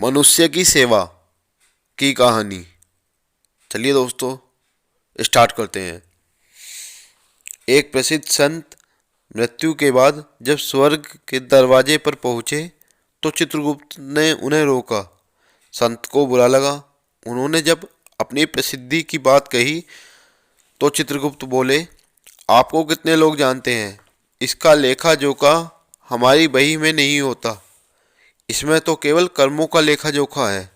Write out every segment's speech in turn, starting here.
मनुष्य की सेवा की कहानी। चलिए दोस्तों स्टार्ट करते हैं। एक प्रसिद्ध संत मृत्यु के बाद जब स्वर्ग के दरवाजे पर पहुंचे तो चित्रगुप्त ने उन्हें रोका। संत को बुरा लगा। उन्होंने जब अपनी प्रसिद्धि की बात कही तो चित्रगुप्त बोले, आपको कितने लोग जानते हैं? इसका लेखा जोखा हमारी बही में नहीं होता। इसमें तो केवल कर्मों का लेखा जोखा है।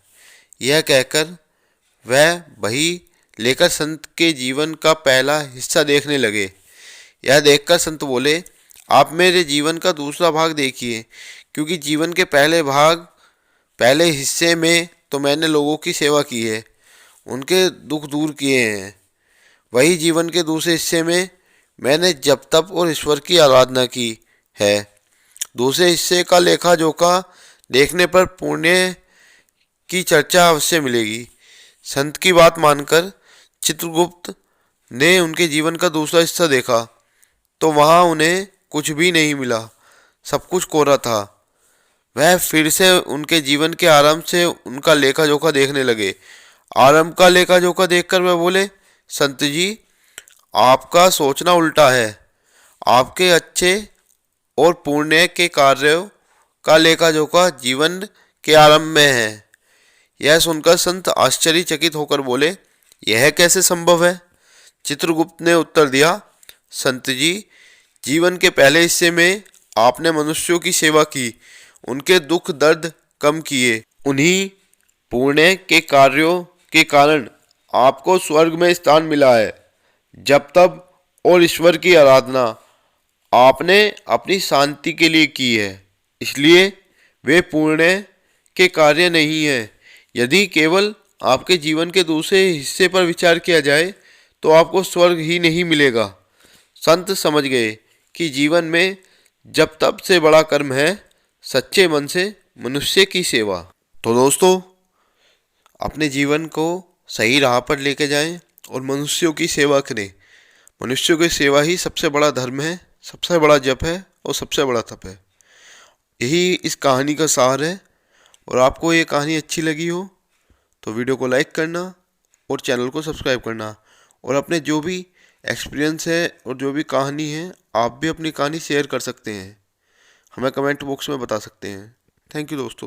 यह कहकर वह बही लेकर संत के जीवन का पहला हिस्सा देखने लगे। यह देखकर संत बोले, आप मेरे जीवन का दूसरा भाग देखिए, क्योंकि जीवन के पहले हिस्से में तो मैंने लोगों की सेवा की है, उनके दुख दूर किए हैं। वही जीवन के दूसरे हिस्से में मैंने जप तप और ईश्वर की आराधना की है। दूसरे हिस्से का लेखा जोखा देखने पर पुण्य की चर्चा अवश्य मिलेगी। संत की बात मानकर चित्रगुप्त ने उनके जीवन का दूसरा हिस्सा देखा तो वहां उन्हें कुछ भी नहीं मिला, सब कुछ कोरा था। वह फिर से उनके जीवन के आरंभ से उनका लेखा जोखा देखने लगे। आरंभ का लेखा जोखा देखकर वह बोले, संत जी, आपका सोचना उल्टा है। आपके अच्छे और पुण्य के कार्यों का लेखा जोखा जीवन के आरंभ में है। यह सुनकर संत आश्चर्यचकित होकर बोले, यह कैसे संभव है? चित्रगुप्त ने उत्तर दिया, संत जी, जीवन के पहले हिस्से में आपने मनुष्यों की सेवा की, उनके दुख दर्द कम किए। उन्हीं पुण्य के कार्यों के कारण आपको स्वर्ग में स्थान मिला है। जब तब और ईश्वर की आराधना आपने अपनी शांति के लिए की है, इसलिए वे पुण्य के कार्य नहीं है। यदि केवल आपके जीवन के दूसरे हिस्से पर विचार किया जाए तो आपको स्वर्ग ही नहीं मिलेगा। संत समझ गए कि जीवन में जब तब से बड़ा कर्म है सच्चे मन से मनुष्य की सेवा। तो दोस्तों, अपने जीवन को सही राह पर लेके जाएं और मनुष्यों की सेवा करें। मनुष्यों की सेवा ही सबसे बड़ा धर्म है, सबसे बड़ा जप है और सबसे बड़ा तप है। यही इस कहानी का सार है। और आपको ये कहानी अच्छी लगी हो तो वीडियो को लाइक करना और चैनल को सब्सक्राइब करना। और अपने जो भी एक्सपीरियंस है और जो भी कहानी है, आप भी अपनी कहानी शेयर कर सकते हैं, हमें कमेंट बॉक्स में बता सकते हैं। थैंक यू दोस्तों।